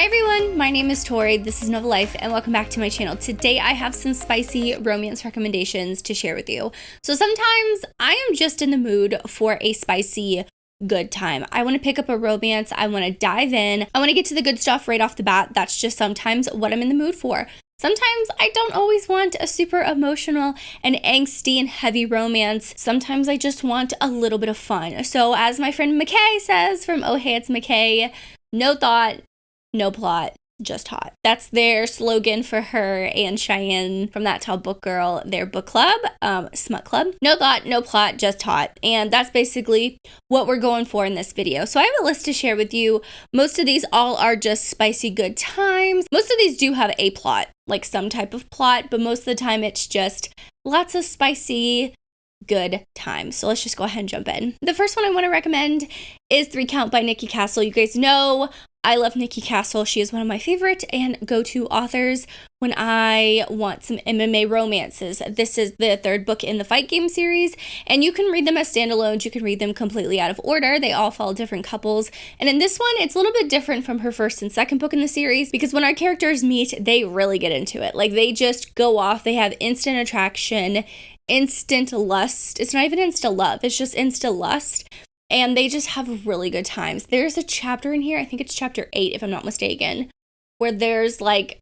Hi everyone, my name is Tori, this is Nova Life, and welcome back to my channel. Today I have some spicy romance recommendations to share with you. So sometimes I am just in the mood for a spicy good time. I want to pick up a romance, I want to dive in, I want to get to the good stuff right off the bat. That's just sometimes what I'm in the mood for. Sometimes I don't always want a super emotional and angsty and heavy romance. Sometimes I just want a little bit of fun. So as my friend McKay says from Oh Hey It's McKay, no thought, no plot, just hot. That's their slogan for her and Cheyenne from That Tall Book Girl, their book club, smut club. No thought, no plot, just hot. And that's basically what we're going for in this video. So I have a list to share with you. Most of these all are just spicy good times. Most of these do have a plot, like some type of plot, but most of the time it's just lots of spicy good times. So let's just go ahead and jump in. The first one I want to recommend is 3 Count by Nikki Castle. You guys know I love Nikki Castle. She is one of my favorite and go-to authors when I want some MMA romances. This is the 3rd book in the Fight Game series, and you can read them as standalones. You can read them completely out of order. They all follow different couples. And in this one, it's a little bit different from her 1st and 2nd book in the series because when our characters meet, they really get into it. Like, they just go off. They have instant attraction, instant lust. It's not even instant love. It's just instant lust. And they just have really good times. There's a chapter in here, I think it's chapter 8 if I'm not mistaken, where there's like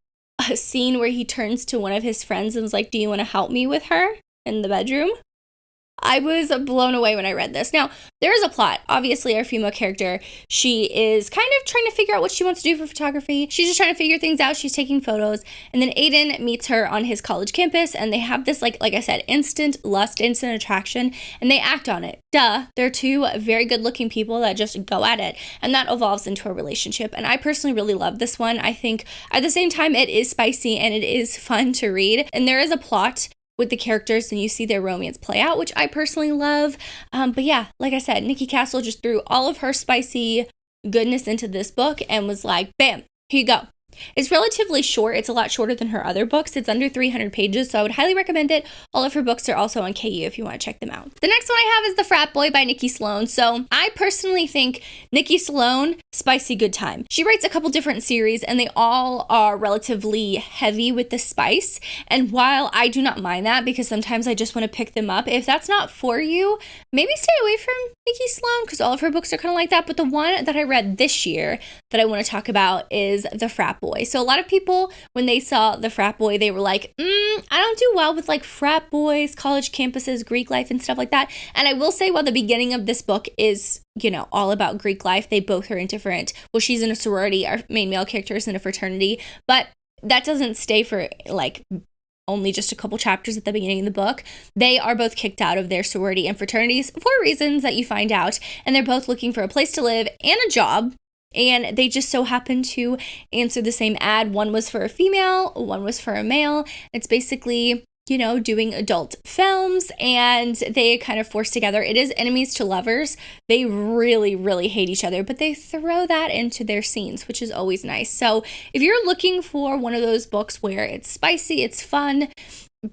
a scene where he turns to one of his friends and was like, do you want to help me with her in the bedroom? I was blown away when I read this. Now, there is a plot. Obviously, our female character, she is kind of trying to figure out what she wants to do for photography. She's just trying to figure things out. She's taking photos. And then Aiden meets her on his college campus, and they have this, like I said, instant lust, instant attraction, and they act on it. Duh. They're 2 very good-looking people that just go at it, and that evolves into a relationship. And I personally really love this one. I think at the same time, it is spicy and it is fun to read. And there is a plot with the characters and you see their romance play out, which I personally love. But yeah, like I said, Nikki Castle just threw all of her spicy goodness into this book and was like, bam, here you go. It's relatively short. It's a lot shorter than her other books. It's under 300 pages, so I would highly recommend it. All of her books are also on KU if you want to check them out. The next one I have is The Frat Boy by Nikki Sloan. So I personally think Nikki Sloan, spicy good time. She writes a couple different series and they all are relatively heavy with the spice. And while I do not mind that because sometimes I just want to pick them up, if that's not for you, maybe stay away from Nikki Sloan because all of her books are kind of like that. But the one that I read this year that I want to talk about is The Frat Boy. So a lot of people, when they saw The Frat Boy, they were like, I don't do well with like frat boys, college campuses, Greek life and stuff like that. And I will say, while the beginning of this book is, you know, all about Greek life, they both are in different, well, she's in a sorority, our main male character is in a fraternity, but that doesn't stay for like only just a couple chapters at the beginning of the book. They are both kicked out of their sorority and fraternities for reasons that you find out. And they're both looking for a place to live and a job. And they just so happen to answer the same ad. One was for a female, one was for a male. It's basically, you know, doing adult films, and they kind of force together. It is enemies to lovers. They really, really hate each other, but they throw that into their scenes, which is always nice. So if you're looking for one of those books where it's spicy, it's fun,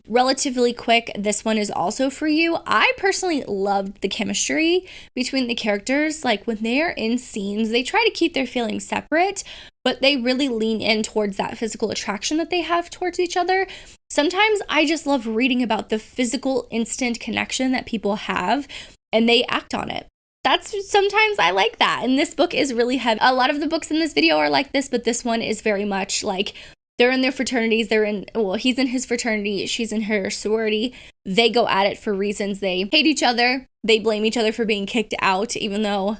relatively quick, this one is also for you. I personally loved the chemistry between the characters. Like when they're in scenes, they try to keep their feelings separate, but they really lean in towards that physical attraction that they have towards each other. Sometimes I just love reading about the physical instant connection that people have and they act on it. Sometimes I like that. And this book is really heavy. A lot of the books in this video are like this, but this one is very much like they're in their fraternities. He's in his fraternity. She's in her sorority. They go at it for reasons. They hate each other. They blame each other for being kicked out, even though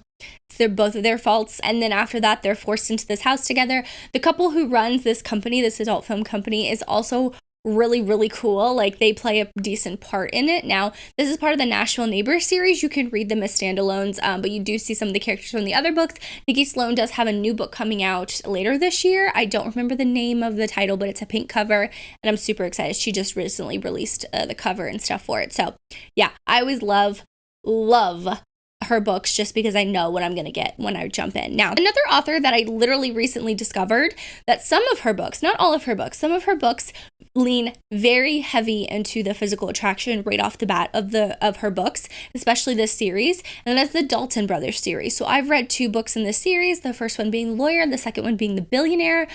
they're both of their faults. And then after that, they're forced into this house together. The couple who runs this company, this adult film company, is also really, really cool. Like, they play a decent part in it. Now, this is part of the Nashville Neighbors series. You can read them as standalones, but you do see some of the characters from the other books. Nikki Sloan does have a new book coming out later this year. I don't remember the name of the title, but it's a pink cover, and I'm super excited. She just recently released the cover and stuff for it. So, yeah, I always love her books just because I know what I'm going to get when I jump in. Now, another author that I literally recently discovered that some of her books, not all of her books, some of her books lean very heavy into the physical attraction right off the bat of her books, especially this series, and that's the Dalton Brothers series. So I've read 2 books in this series, the first one being The Lawyer, the second one being The Billionaire.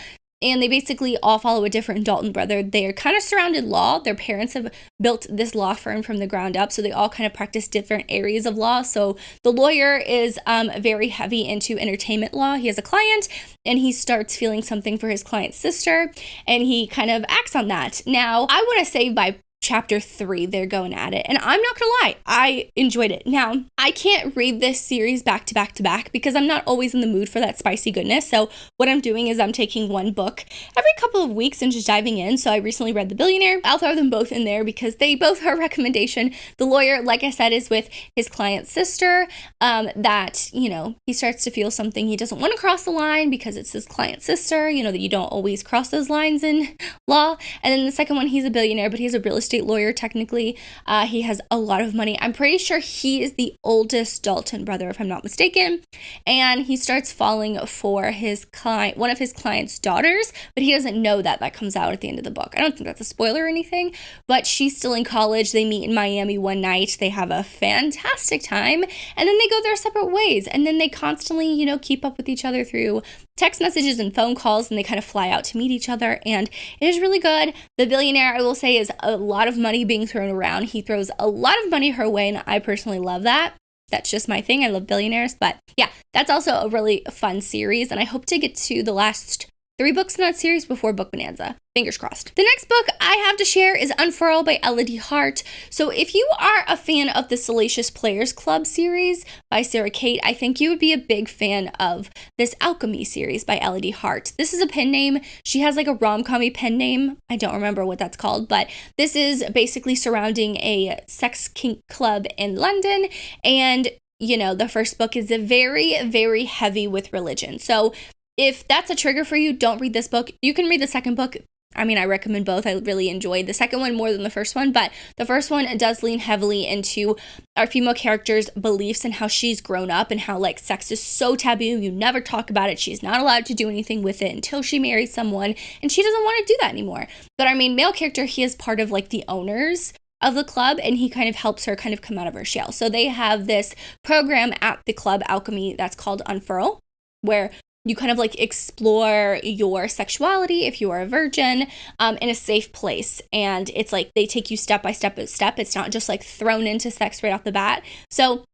And they basically all follow a different Dalton brother. They are kind of surrounded law. Their parents have built this law firm from the ground up, so they all kind of practice different areas of law. So the lawyer is very heavy into entertainment law. He has a client, and he starts feeling something for his client's sister, and he kind of acts on that. Now, I want to say by chapter 3, they're going at it. And I'm not gonna lie, I enjoyed it. Now, I can't read this series back to back to back because I'm not always in the mood for that spicy goodness. So what I'm doing is I'm taking one book every couple of weeks and just diving in. So I recently read The Billionaire. I'll throw them both in there because they both are a recommendation. The Lawyer, like I said, is with his client's sister, that, you know, he starts to feel something. He doesn't want to cross the line because it's his client's sister, you know, that you don't always cross those lines in law. And then the second one, he's a billionaire, but he's a real estate lawyer technically. He has a lot of money. I'm pretty sure he is the oldest Dalton brother, if I'm not mistaken. And he starts falling for his client, one of his client's daughters, but he doesn't know that. That comes out at the end of the book. I don't think that's a spoiler or anything, but she's still in college. They meet in Miami one night. They have a fantastic time, and then they go their separate ways. And then they constantly, you know, keep up with each other through text messages and phone calls, and they kind of fly out to meet each other, and it is really good. The Billionaire, I will say, is a lot of money being thrown around. He throws a lot of money her way, and I personally love that. That's just my thing. I love billionaires, but yeah, that's also a really fun series, and I hope to get to the last 3 books in that series before Book Bonanza. Fingers crossed. The next book I have to share is Unfurl by Elodie Hart. So if you are a fan of the Salacious Players Club series by Sarah Kate, I think you would be a big fan of this Alchemy series by Elodie Hart. This is a pen name. She has like a rom-com-y pen name. I don't remember what that's called, but this is basically surrounding a sex kink club in London. And, you know, the first book is very, very heavy with religion. So if that's a trigger for you, don't read this book. You can read the second book. I mean, I recommend both. I really enjoyed the second one more than the first one, but the first one does lean heavily into our female character's beliefs and how she's grown up and how, like, sex is so taboo. You never talk about it. She's not allowed to do anything with it until she marries someone, and she doesn't want to do that anymore. But our main male character, he is part of, like, the owners of the club, and he kind of helps her kind of come out of her shell. So they have this program at the club, Alchemy, that's called Unfurl, where you kind of like explore your sexuality if you are a virgin in a safe place. And it's like they take you step by step. It's not just like thrown into sex right off the bat. So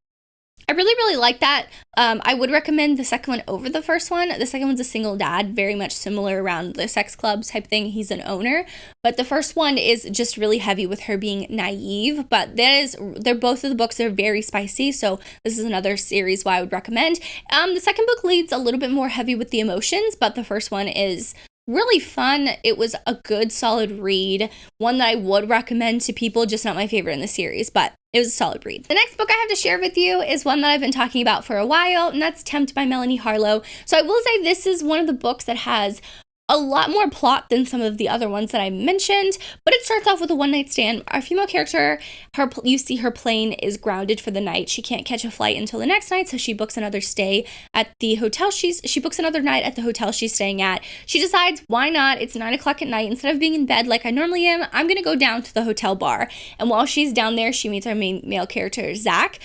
I really, really like that. I would recommend the second one over the first one. The second one's a single dad, very much similar around the sex club type thing. He's an owner. But the first one is just really heavy with her being naive. But they're both of the books are very spicy. So this is another series why I would recommend. The second book leads a little bit more heavy with the emotions, but the first one is really fun. It was a good, solid read. One that I would recommend to people, just not my favorite in the series, but it was a solid read. The next book I have to share with you is one that I've been talking about for a while, and that's Tempt by Melanie Harlow. So I will say this is one of the books that has a lot more plot than some of the other ones that I mentioned, but it starts off with a one-night stand. Our female character, you see her plane is grounded for the night. She can't catch a flight until the next night, so she books another stay at the hotel. She books another night at the hotel she's staying at. She decides, why not? It's 9 o'clock at night. Instead of being in bed like I normally am, I'm gonna go down to the hotel bar. And while she's down there, she meets our main male character, Zach,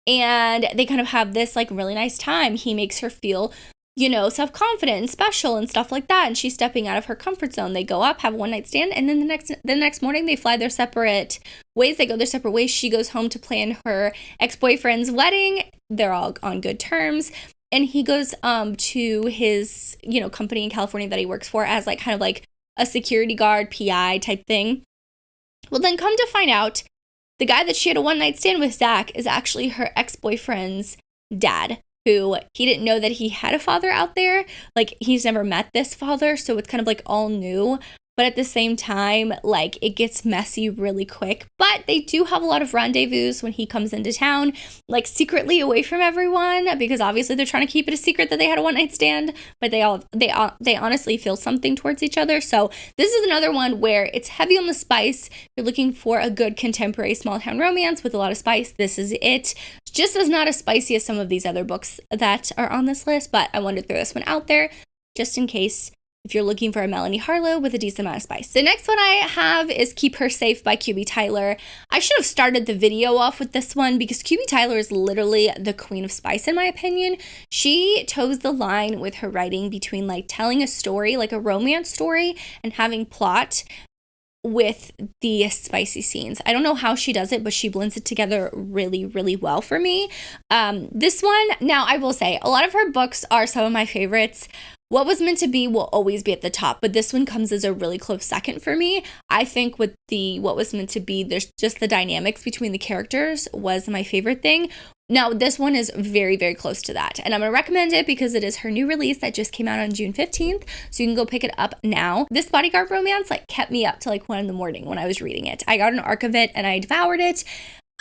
and they kind of have this like really nice time. He makes her feel, you know, self-confident and special and stuff like that. And she's stepping out of her comfort zone. They go up, have a one-night stand, and then the next morning they fly their separate ways. They go their separate ways. She goes home to plan her ex-boyfriend's wedding. They're all on good terms. And he goes to his, you know, company in California that he works for as like kind of like a security guard, PI type thing. Well, then come to find out, the guy that she had a one-night stand with, Zach, is actually her ex-boyfriend's dad, who he didn't know that he had a father out there. Like, he's never met this father, so it's kind of like all new. but at the same time, like, it gets messy really quick. But they do have a lot of rendezvous when he comes into town, like secretly away from everyone, because obviously they're trying to keep it a secret that they had a one-night stand, but they honestly feel something towards each other. So this is another one where it's heavy on the spice. You're looking for a good contemporary small town romance with a lot of spice. This is it. Just as not as spicy as some of these other books that are on this list, but I wanted to throw this one out there just in case if you're looking for a Melanie Harlow with a decent amount of spice. The next one I have is Keep Her Safe by QB Tyler. I should have started the video off with this one because QB Tyler is literally the queen of spice in my opinion. She toes the line with her writing between like telling a story, like a romance story, and having plot with the spicy scenes. I don't know how she does it, but she blends it together really, really well for me. This one, now I will say, a lot of her books are some of my favorites. What Was Meant to Be will always be at the top, but this one comes as a really close second for me. I think with the What Was Meant to Be, there's just the dynamics between the characters was my favorite thing. Now, this one is very, very close to that, and I'm going to recommend it because it is her new release that just came out on June 15th, so you can go pick it up now. This bodyguard romance like kept me up to like 1 a.m. when I was reading it. I got an arc of it and I devoured it.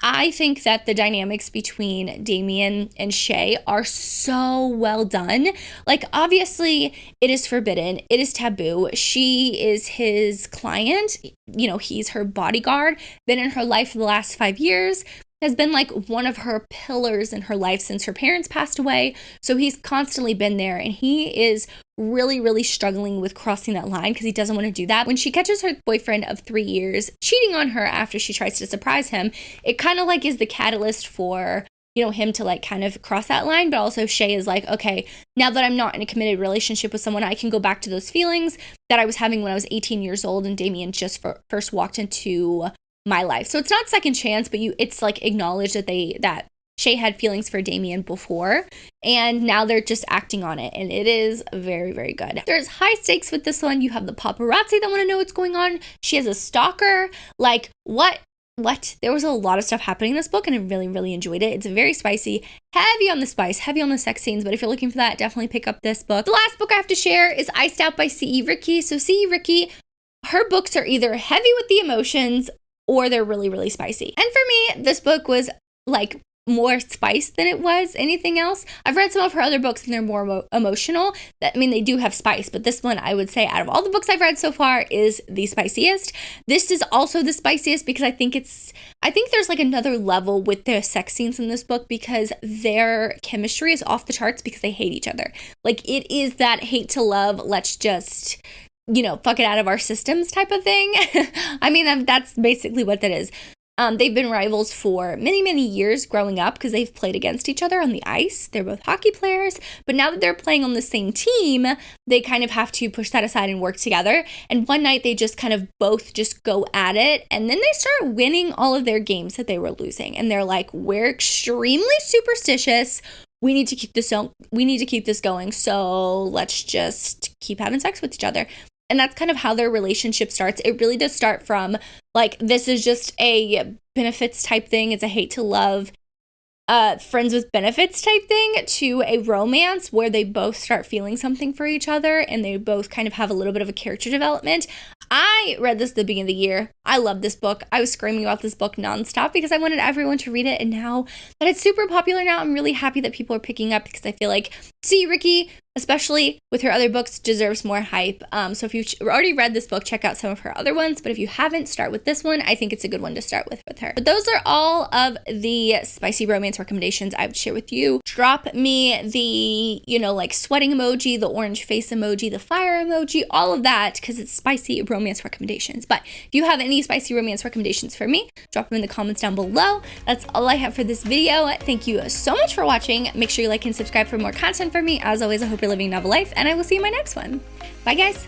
I think that the dynamics between Damien and Shay are so well done. Like, obviously, it is forbidden. It is taboo. She is his client. You know, he's her bodyguard. Been in her life for the last 5 years. Has been like one of her pillars in her life since her parents passed away. So he's constantly been there, and he is really, really struggling with crossing that line because he doesn't want to do that. When she catches her boyfriend of 3 years cheating on her after she tries to surprise him, it kind of like is the catalyst for, you know, him to like kind of cross that line. But also Shay is like, okay, now that I'm not in a committed relationship with someone, I can go back to those feelings that I was having when I was 18 years old and Damien just first walked into my life. So it's not second chance, but it's like acknowledged that Shay had feelings for Damien before, and now they're just acting on it, and it is very, very good. There's high stakes with this one. You have the paparazzi that want to know what's going on. She has a stalker. Like, what? There was a lot of stuff happening in this book, and I really, really enjoyed it. It's very spicy, heavy on the spice, heavy on the sex scenes, but if you're looking for that, definitely pick up this book. The last book I have to share is Iced Out by C.E. Ricky. So C.E. Ricky, her books are either heavy with the emotions or they're really, really spicy. And for me, this book was like more spice than it was anything else. I've read some of her other books and they're more emotional. I mean, they do have spice, but this one I would say out of all the books I've read so far is the spiciest. This is also the spiciest because I think there's like another level with the sex scenes in this book because their chemistry is off the charts because they hate each other. Like, it is that hate to love, let's just, you know, fuck it out of our systems type of thing. I mean, that's basically what that is. They've been rivals for many, many years growing up because they've played against each other on the ice. They're both hockey players, but now that they're playing on the same team, they kind of have to push that aside and work together. And one night they just kind of both just go at it, and then they start winning all of their games that they were losing. And they're like, we're extremely superstitious. We need to keep this going. So let's just keep having sex with each other. And that's kind of how their relationship starts. It really does start from like, this is just a benefits type thing. It's a hate to love, friends with benefits type thing, to a romance where they both start feeling something for each other and they both kind of have a little bit of a character development. I read this at the beginning of the year. I love this book. I was screaming about this book nonstop because I wanted everyone to read it. And now that it's super popular now, I'm really happy that people are picking up because I feel like C. Ricky, especially with her other books, deserves more hype. So if you've already read this book, check out some of her other ones. But if you haven't, start with this one. I think it's a good one to start with her. But those are all of the spicy romance recommendations I would share with you. Drop me the, you know, like sweating emoji, the orange face emoji, the fire emoji, all of that, because it's spicy romance recommendations. But if you have any spicy romance recommendations for me, drop them in the comments down below. That's all I have for this video. Thank you so much for watching. Make sure you like and subscribe for more content from me. As always, I hope you're living a novel life, and I will see you in my next one. Bye, guys.